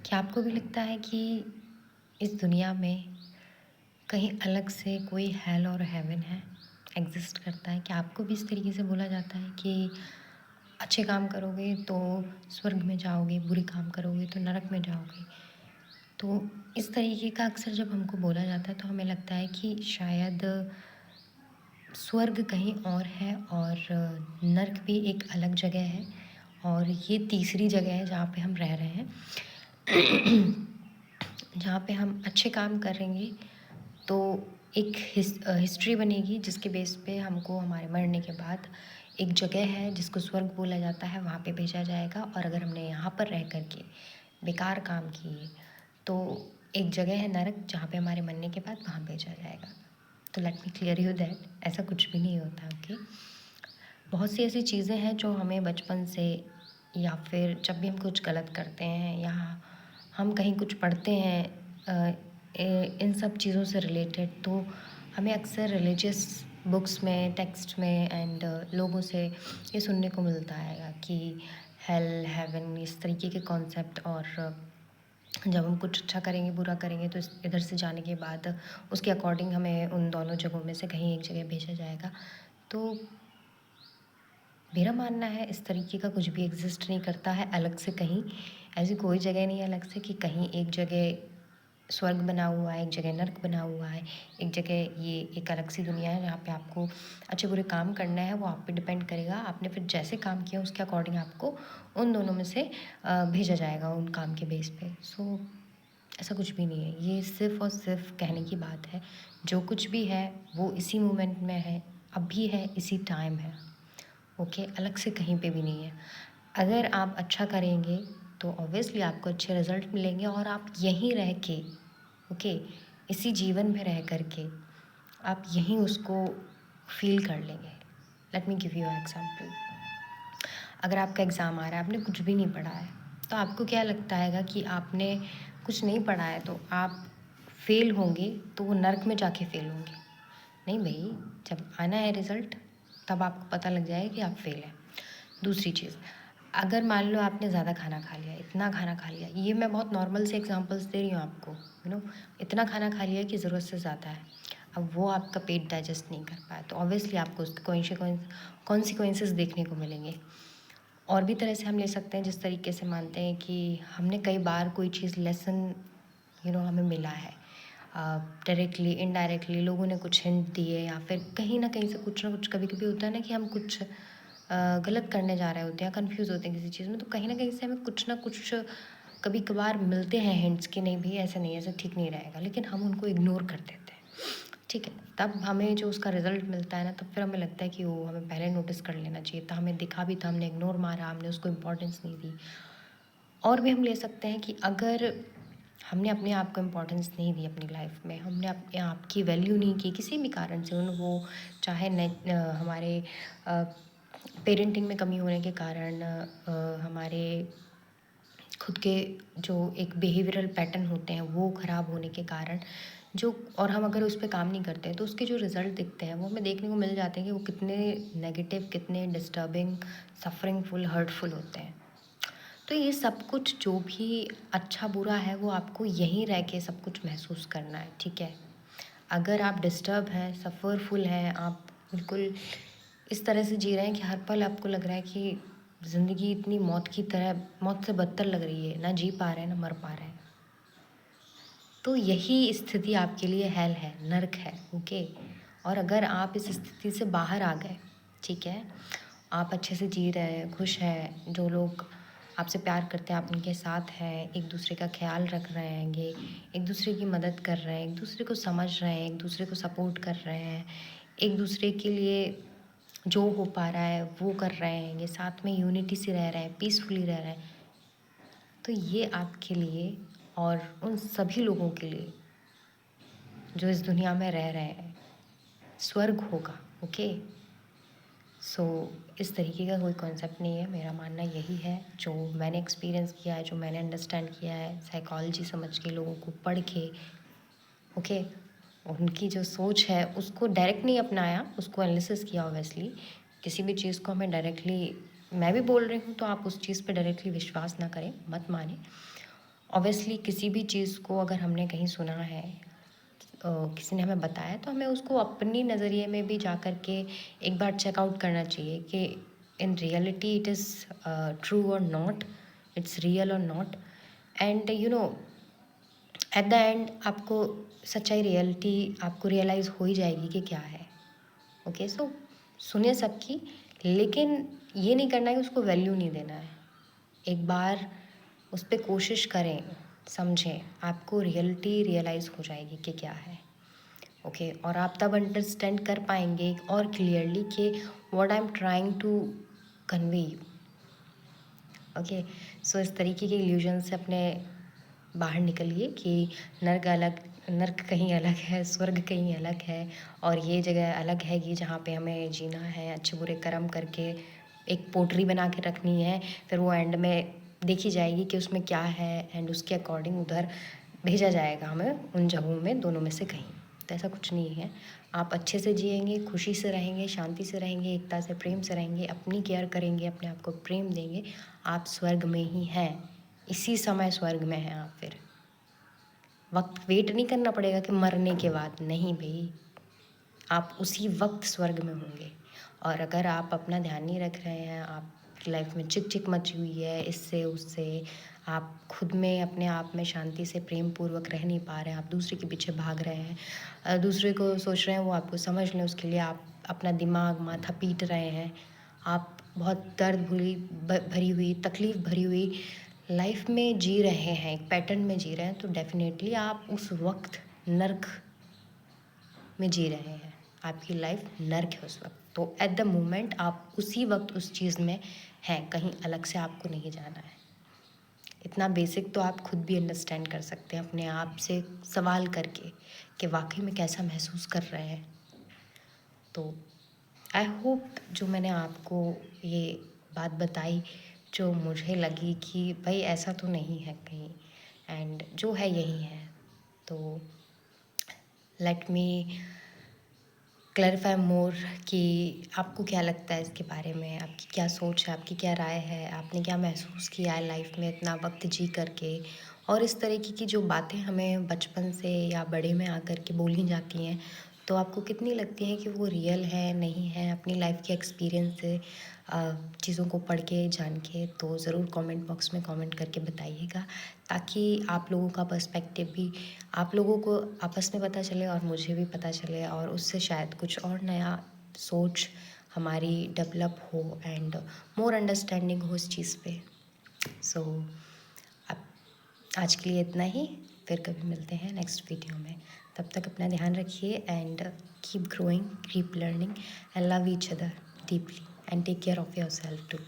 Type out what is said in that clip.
क्या आपको भी लगता है कि इस दुनिया में कहीं अलग से कोई हेल और हेवन है, एग्ज़िस्ट करता है? क्या आपको भी इस तरीके से बोला जाता है कि अच्छे काम करोगे तो स्वर्ग में जाओगे, बुरे काम करोगे तो नरक में जाओगे? तो इस तरीके का अक्सर जब हमको बोला जाता है तो हमें लगता है कि शायद स्वर्ग कहीं और है और नर्क भी एक अलग जगह है और ये तीसरी जगह है जहाँ पे हम रह रहे हैं। जहाँ पे हम अच्छे काम करेंगे तो एक हिस्ट्री बनेगी जिसके बेस पे हमको हमारे मरने के बाद एक जगह है जिसको स्वर्ग बोला जाता है, वहाँ पे भेजा जाएगा। और अगर हमने यहाँ पर रह कर के बेकार काम किए तो एक जगह है नरक जहाँ पे हमारे मरने के बाद वहाँ भेजा जाएगा। तो let me clear you that ऐसा कुछ भी नहीं होता। ओके, बहुत सी ऐसी चीज़ें हैं जो हमें बचपन से या फिर जब भी हम कुछ गलत करते हैं या हम कहीं कुछ पढ़ते हैं इन सब चीज़ों से रिलेटेड, तो हमें अक्सर रिलीजियस बुक्स में, टेक्स्ट में एंड लोगों से ये सुनने को मिलता है कि हेल, हेवन, इस तरीके के कॉन्सेप्ट। और जब हम कुछ अच्छा करेंगे, बुरा करेंगे तो इस इधर से जाने के बाद उसके अकॉर्डिंग हमें उन दोनों जगहों में से कहीं एक जगह भेजा जाएगा। तो मेरा मानना है इस तरीके का कुछ भी एग्ज़िस्ट नहीं करता है अलग से कहीं। ऐसी कोई जगह नहीं है अलग से कि कहीं एक जगह स्वर्ग बना हुआ है, एक जगह नर्क बना हुआ है, एक जगह ये एक अलग सी दुनिया है जहाँ पे आपको अच्छे बुरे काम करना है। वो आप पे डिपेंड करेगा, आपने फिर जैसे काम किया उसके अकॉर्डिंग आपको उन दोनों में से भेजा जाएगा उन काम के बेस पे। सो ऐसा कुछ भी नहीं है, ये सिर्फ़ और सिर्फ कहने की बात है। जो कुछ भी है वो इसी मोमेंट में है, अभी है, इसी टाइम है। ओके, अलग से कहीं पे भी नहीं है। अगर आप अच्छा करेंगे तो ऑब्वियसली आपको अच्छे रिज़ल्ट मिलेंगे और आप यहीं रह के, ओके, इसी जीवन में रह कर के आप यहीं उसको फ़ील कर लेंगे। Let me give you example. अगर आपका एग्ज़ाम आ रहा है, आपने कुछ भी नहीं पढ़ा है, तो आपको क्या लगता है कि आपने कुछ नहीं पढ़ा है तो आप फ़ेल होंगे, तो वो नर्क में जाके फ़ेल होंगे। नहीं भई, जब आना है रिज़ल्ट तब आपको पता लग जाएगा कि आप फ़ेल हैं। दूसरी चीज़, अगर मान लो आपने ज़्यादा खाना खा लिया, इतना खाना खा लिया, ये मैं बहुत नॉर्मल से एग्ज़ाम्पल्स दे रही हूँ आपको, इतना खाना खा लिया कि ज़रूरत से ज़्यादा है। अब वो आपका पेट डाइजेस्ट नहीं कर पाया तो ऑब्वियसली आपको उसके कॉन्सिक्वेंसेस देखने को मिलेंगे। और भी तरह से हम ले सकते हैं, जिस तरीके से मानते हैं कि हमने कई बार कोई चीज़ लेसन हमें मिला है, डायरेक्टली इनडायरेक्टली लोगों ने कुछ हिंट दिए या फिर कहीं ना कहीं से कुछ ना कुछ। कभी कभी होता है ना कि हम कुछ गलत करने जा रहे होते हैं, कंफ्यूज होते हैं किसी चीज़ में, तो कहीं ना कहीं से हमें कुछ ना कुछ कभी कभार मिलते हैं हिंट्स कि नहीं भी ऐसे नहीं, ऐसे ठीक नहीं रहेगा, लेकिन हम उनको इग्नोर कर देते हैं। ठीक है, तब हमें जो उसका रिज़ल्ट मिलता है ना, तब फिर हमें लगता है कि वो हमें पहले नोटिस कर लेना चाहिए था, हमें दिखा भी था, हमने इग्नोर मारा, हमने उसको इम्पोर्टेंस नहीं दी। और भी हम ले सकते हैं कि अगर हमने अपने आप को इम्पोर्टेंस नहीं दी अपनी लाइफ में, हमने अपने आप की वैल्यू नहीं की किसी भी कारण से, उन वो चाहे हमारे पेरेंटिंग में कमी होने के कारण, हमारे खुद के जो एक बिहेवियरल पैटर्न होते हैं वो ख़राब होने के कारण, जो और हम अगर उस पे काम नहीं करते हैं तो उसके जो रिज़ल्ट दिखते हैं वो हमें देखने को मिल जाते हैं कि वो कितने नेगेटिव, कितने डिस्टर्बिंग, सफरिंगफुल, हर्टफुल होते हैं। तो ये सब कुछ जो भी अच्छा बुरा है वो आपको यहीं रह के सब कुछ महसूस करना है, ठीक है। अगर आप डिस्टर्ब हैं, सफ़रफुल हैं, आप बिल्कुल इस तरह से जी रहे हैं कि हर पल आपको लग रहा है कि ज़िंदगी इतनी मौत की तरह, मौत से बदतर लग रही है, ना जी पा रहे हैं ना मर पा रहे हैं, तो यही स्थिति आपके लिए हेल है, नर्क है। ओके, और अगर आप इस स्थिति से बाहर आ गए, ठीक है, आप अच्छे से जी रहे हैं, खुश हैं, जो लोग आपसे प्यार करते हैं आप उनके साथ हैं, एक दूसरे का ख्याल रख रहे हैंगे, एक दूसरे की मदद कर रहे हैं, एक दूसरे को समझ रहे हैं, एक दूसरे को सपोर्ट कर रहे हैं, एक दूसरे के लिए जो हो पा रहा है वो कर रहे हैंगे, साथ में यूनिटी से रह रहे हैं, पीसफुली रह रहे हैं, तो ये आपके लिए और उन सभी लोगों के लिए जो इस दुनिया में रह रहे हैं स्वर्ग होगा। ओके, सो इस तरीके का कोई कॉन्सेप्ट नहीं है, मेरा मानना यही है जो मैंने एक्सपीरियंस किया है, जो मैंने अंडरस्टैंड किया है साइकोलॉजी समझ के, लोगों को पढ़ के। ओके, उनकी जो सोच है उसको डायरेक्ट नहीं अपनाया, उसको एनालिसिस किया ऑब्वियसली। किसी भी चीज़ को हमें डायरेक्टली, मैं भी बोल रही हूँ तो आप उस चीज़ पे डायरेक्टली विश्वास ना करें, मत मानें। ऑब्वियसली किसी भी चीज़ को अगर हमने कहीं सुना है, किसी ने हमें बताया, तो हमें उसको अपनी नज़रिए में भी जा कर के एक बार चेकआउट करना चाहिए कि in reality it is true और नॉट, इट्स रियल और not. And at the end आपको सच्चाई, रियलिटी आपको रियलाइज़ हो ही जाएगी कि क्या है। ओके, सो सुनिए सबकी, लेकिन ये नहीं करना है कि उसको वैल्यू नहीं देना है। एक बार उस पर कोशिश करें, समझें, आपको रियलिटी रियलाइज़ हो जाएगी कि क्या है। ओके, और आप तब अंडरस्टैंड कर पाएंगे और क्लियरली कि what I am trying to convey you. Okay, so इस तरीके के इल्यूजन से अपने बाहर निकलिए कि नर्क कहीं अलग है, स्वर्ग कहीं अलग है, और ये जगह अलग है कि जहाँ पे हमें जीना है, अच्छे बुरे कर्म करके एक पोटरी बना के रखनी है। फिर वो एंड में देखी जाएगी कि उसमें क्या है, एंड उसके अकॉर्डिंग उधर भेजा जाएगा हमें, उन जगहों में, दोनों में से कहीं। तो ऐसा कुछ नहीं है। आप अच्छे से जिएंगे, खुशी से रहेंगे, शांति से रहेंगे, एकता से, प्रेम से रहेंगे, अपनी केयर करेंगे, अपने आप को प्रेम देंगे, आप स्वर्ग में ही हैं। इसी समय स्वर्ग में हैं आप। फिर वक्त वेट नहीं करना पड़ेगा कि मरने के बाद, नहीं भाई, आप उसी वक्त स्वर्ग में होंगे। और अगर आप अपना ध्यान नहीं रख रहे हैं, आप लाइफ में चिक चिक मची हुई है इससे उससे, आप खुद में अपने आप में शांति से प्रेम पूर्वक रह नहीं पा रहे हैं, आप दूसरे के पीछे भाग रहे हैं, दूसरे को सोच रहे हैं वो आपको समझ लें, उसके लिए आप अपना दिमाग माथा पीट रहे हैं, आप बहुत दर्द भरी हुई, तकलीफ़ भरी हुई लाइफ में जी रहे हैं, एक पैटर्न में जी रहे हैं, तो डेफिनेटली आप उस वक्त नर्क में जी रहे हैं। आपकी लाइफ नर्क है उस वक्त। तो एट द मोमेंट आप उसी वक्त उस चीज़ में हैं, कहीं अलग से आपको नहीं जाना है। इतना बेसिक तो आप खुद भी अंडरस्टैंड कर सकते हैं अपने आप से सवाल करके कि वाकई में कैसा महसूस कर रहे हैं। तो आई होप जो मैंने आपको ये बात बताई, जो मुझे लगी कि भाई ऐसा तो नहीं है कहीं, एंड जो है यही है। तो लेट मी क्लैरिफाई मोर कि आपको क्या लगता है इसके बारे में, आपकी क्या सोच है, आपकी क्या राय है, आपने क्या महसूस किया है लाइफ में इतना वक्त जी करके, और इस तरीके की जो बातें हमें बचपन से या बड़े में आकर के बोली जाती हैं, तो आपको कितनी लगती हैं कि वो रियल है, नहीं है, अपनी लाइफ के एक्सपीरियंस से चीज़ों को पढ़ के, जान के, तो ज़रूर कमेंट बॉक्स में कमेंट करके बताइएगा, ताकि आप लोगों का पर्सपेक्टिव भी आप लोगों को आपस में पता चले और मुझे भी पता चले, और उससे शायद कुछ और नया सोच हमारी डेवलप हो एंड मोर अंडरस्टैंडिंग हो इस चीज़ पे। सो अब आज के लिए इतना ही, फिर कभी मिलते हैं नेक्स्ट वीडियो में। तब तक अपना ध्यान रखिए and keep growing, keep learning and love each other deeply and take care of your self to.